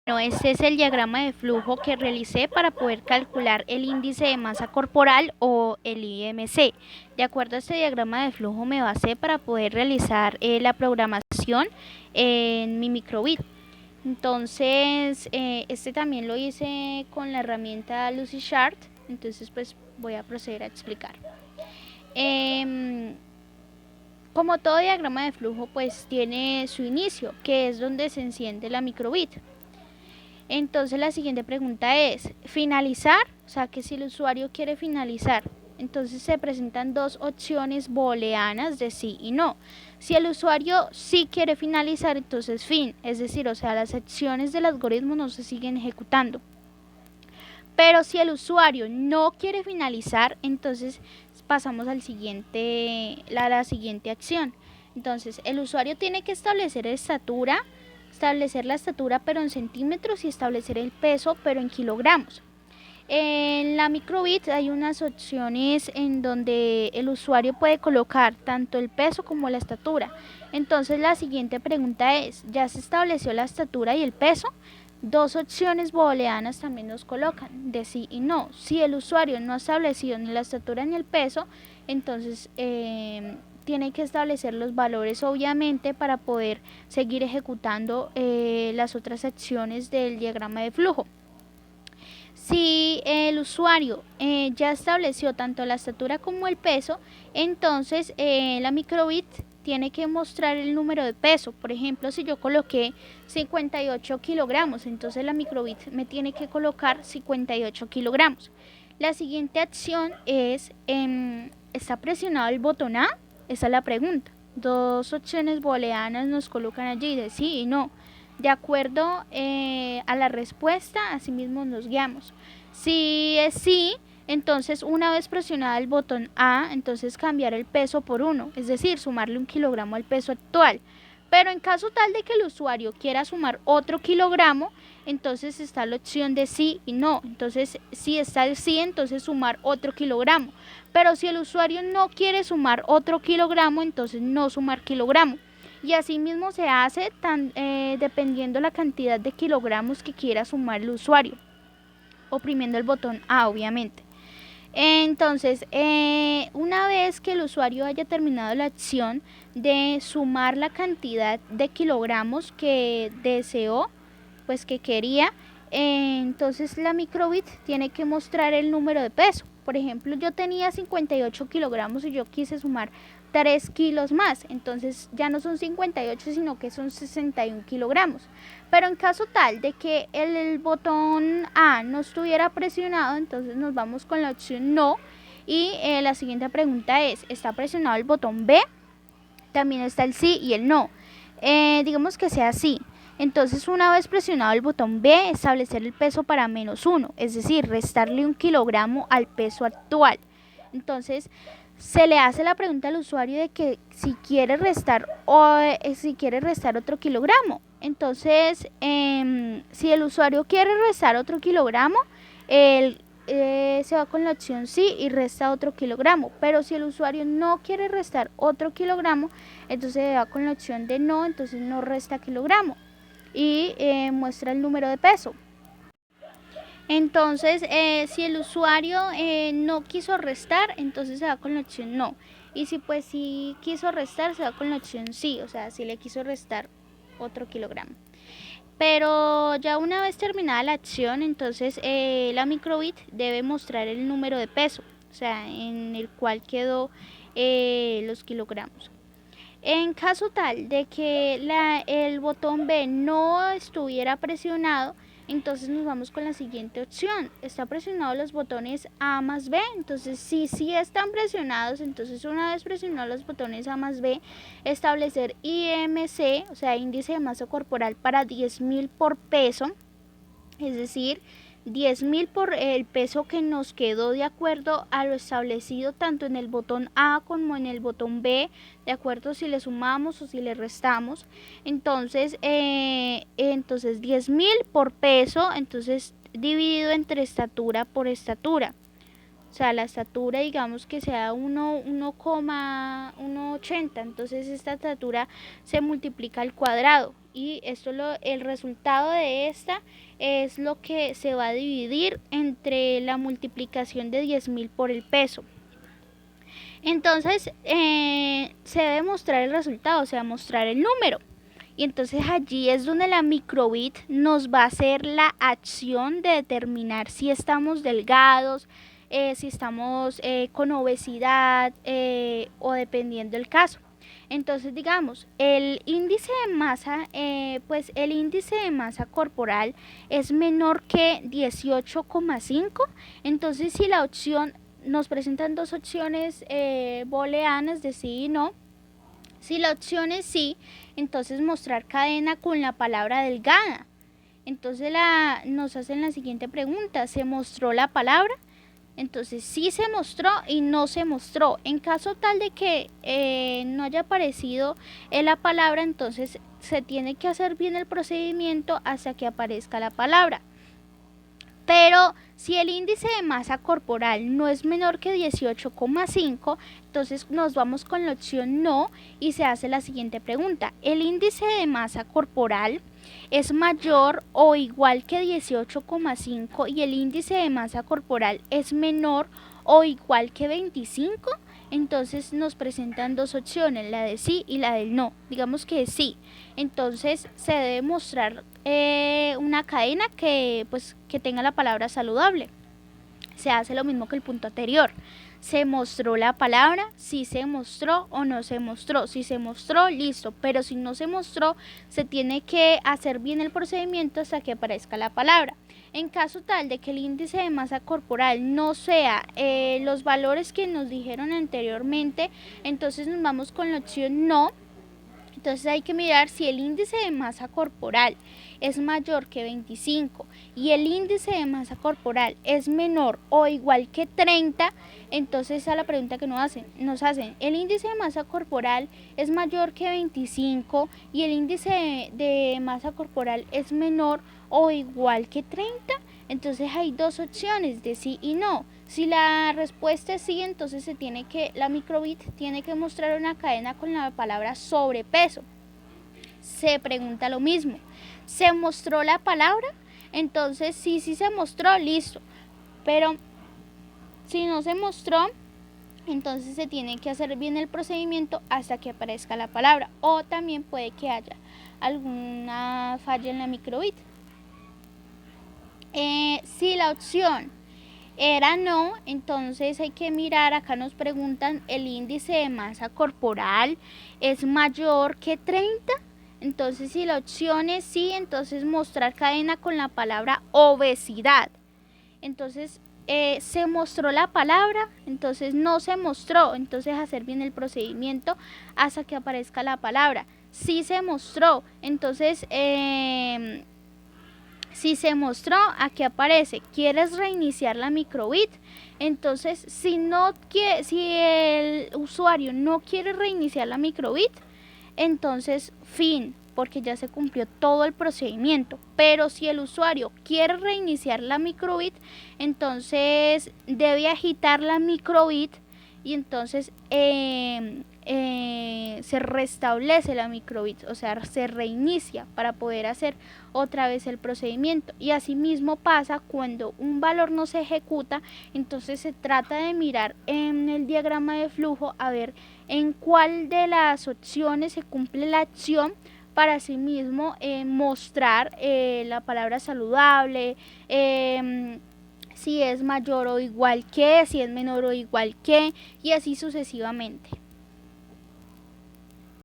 Bueno, este es el diagrama de flujo que realicé para poder calcular el índice de masa corporal o el IMC. De acuerdo a este diagrama de flujo me basé para poder realizar la programación en mi microbit. Entonces, este también lo hice con la herramienta Lucidchart, entonces pues voy a proceder a explicar. Como todo diagrama de flujo pues tiene su inicio, que es donde se enciende la microbit. Entonces la siguiente pregunta es, ¿finalizar? O sea, que si el usuario quiere finalizar, entonces se presentan dos opciones booleanas de sí y no. Si el usuario sí quiere finalizar, entonces fin, es decir, o sea, las acciones del algoritmo no se siguen ejecutando. Pero si el usuario no quiere finalizar, entonces pasamos al la siguiente acción. Entonces, el usuario tiene que establecer la estatura pero en centímetros y establecer el peso pero en kilogramos. En la microbit hay unas opciones en donde el usuario puede colocar tanto el peso como la estatura. Entonces la siguiente pregunta es, ¿ya se estableció la estatura y el peso? Dos opciones booleanas también nos colocan de sí y no. Si el usuario no ha establecido ni la estatura ni el peso, entonces tiene que establecer los valores obviamente para poder seguir ejecutando las otras acciones del diagrama de flujo. Si el usuario ya estableció tanto la estatura como el peso, entonces la microbit tiene que mostrar el número de peso. Por ejemplo, si yo coloqué 58 kilogramos, entonces la microbit me tiene que colocar 58 kilogramos. La siguiente acción es, ¿está presionado el botón A? Esa es la pregunta. Dos opciones booleanas nos colocan allí de sí y no. De acuerdo a la respuesta, así mismo nos guiamos. Si es sí, entonces una vez presionado el botón A, entonces cambiar el peso por 1, es decir, sumarle 1 kilogramo al peso actual. Pero en caso tal de que el usuario quiera sumar otro kilogramo, entonces está la opción de sí y no. Entonces, si está el sí, entonces sumar otro kilogramo. Pero si el usuario no quiere sumar otro kilogramo, entonces no sumar kilogramo. Y así mismo se hace dependiendo la cantidad de kilogramos que quiera sumar el usuario, oprimiendo el botón A obviamente. Entonces, una vez que el usuario haya terminado la acción de sumar la cantidad de kilogramos que deseó, pues que quería, entonces la microbit tiene que mostrar el número de peso. Por ejemplo, yo tenía 58 kilogramos y yo quise sumar 3 kilos más, entonces ya no son 58 sino que son 61 kilogramos. Pero en caso tal de que el botón A no estuviera presionado, entonces nos vamos con la opción no. Y la siguiente pregunta es, ¿está presionado el botón B? También está el sí y el no. Digamos que sea sí. Entonces, una vez presionado el botón B, establecer el peso para -1, es decir, restarle 1 kilogramo al peso actual. Entonces, se le hace la pregunta al usuario de que si quiere restar otro kilogramo. Entonces, si el usuario quiere restar otro kilogramo, se va con la opción sí y resta otro kilogramo. Pero si el usuario no quiere restar otro kilogramo, entonces se va con la opción de no, entonces no resta kilogramo. Y muestra el número de peso. Entonces, si el usuario no quiso restar, entonces se va con la opción no. Y si pues sí quiso restar, se va con la opción sí, o sea, si le quiso restar otro kilogramo. Pero ya una vez terminada la acción, entonces la microbit debe mostrar el número de peso, o sea, en el cual quedó los kilogramos. En caso tal de que el botón B no estuviera presionado, entonces nos vamos con la siguiente opción. Está presionado los botones A más B, entonces si sí están presionados, entonces una vez presionados los botones A más B, establecer IMC, o sea, índice de masa corporal para 10.000 por peso, es decir, 10.000 por el peso que nos quedó de acuerdo a lo establecido tanto en el botón A como en el botón B, de acuerdo si le sumamos o si le restamos. Entonces 10.000 por peso, entonces dividido entre estatura por estatura. O sea, la estatura digamos que sea 1,180, entonces esta estatura se multiplica al cuadrado y el resultado de esta es lo que se va a dividir entre la multiplicación de 10.000 por el peso. Entonces se debe mostrar el resultado, o sea, mostrar el número. Y entonces allí es donde la microbit nos va a hacer la acción de determinar si estamos delgados, si estamos con obesidad o dependiendo del caso. Entonces, digamos, el índice de masa, pues el índice de masa corporal es menor que 18,5. Entonces, si la opción, nos presentan dos opciones booleanas de sí y no. Si la opción es sí, entonces mostrar cadena con la palabra delgada. Entonces nos hacen la siguiente pregunta, ¿se mostró la palabra? Entonces sí se mostró y no se mostró. En caso tal de que no haya aparecido la palabra, entonces se tiene que hacer bien el procedimiento hasta que aparezca la palabra. Pero si el índice de masa corporal no es menor que 18,5, entonces nos vamos con la opción no y se hace la siguiente pregunta. ¿El índice de masa corporal es mayor o igual que 18,5 y el índice de masa corporal es menor o igual que 25? Entonces nos presentan dos opciones, la de sí y la del no. Digamos que sí. Entonces se debe mostrar una cadena que tenga la palabra saludable. Se hace lo mismo que el punto anterior. ¿Se mostró la palabra? Si se mostró o no se mostró. Si se mostró, listo. Pero si no se mostró, se tiene que hacer bien el procedimiento hasta que aparezca la palabra. En caso tal de que el índice de masa corporal no sea los valores que nos dijeron anteriormente, entonces nos vamos con la opción no. Entonces hay que mirar si el índice de masa corporal es mayor que 25 y el índice de masa corporal es menor o igual que 30, entonces esa es la pregunta que nos hacen. El índice de masa corporal es mayor que 25 y el índice de masa corporal es menor o igual que 30. Entonces hay dos opciones de sí y no. Si la respuesta es sí, entonces la microbit tiene que mostrar una cadena con la palabra sobrepeso. Se pregunta lo mismo. ¿Se mostró la palabra? Entonces sí se mostró, listo. Pero si no se mostró, entonces se tiene que hacer bien el procedimiento hasta que aparezca la palabra. O también puede que haya alguna falla en la microbit. Si la opción era no, entonces hay que mirar, acá nos preguntan, ¿el índice de masa corporal es mayor que 30? Entonces si la opción es sí, entonces mostrar cadena con la palabra obesidad. Entonces se mostró la palabra, entonces no se mostró, entonces hacer bien el procedimiento hasta que aparezca la palabra. Sí se mostró, entonces si se mostró, aquí aparece, ¿quieres reiniciar la microbit? Entonces, si el usuario no quiere reiniciar la microbit, entonces fin, porque ya se cumplió todo el procedimiento. Pero si el usuario quiere reiniciar la microbit, entonces debe agitar la microbit y entonces se restablece la microbit, o sea, se reinicia para poder hacer otra vez el procedimiento. Y asimismo pasa cuando un valor no se ejecuta, entonces se trata de mirar en el diagrama de flujo a ver en cuál de las opciones se cumple la acción para asimismo mostrar la palabra saludable, si es mayor o igual que, si es menor o igual que, y así sucesivamente.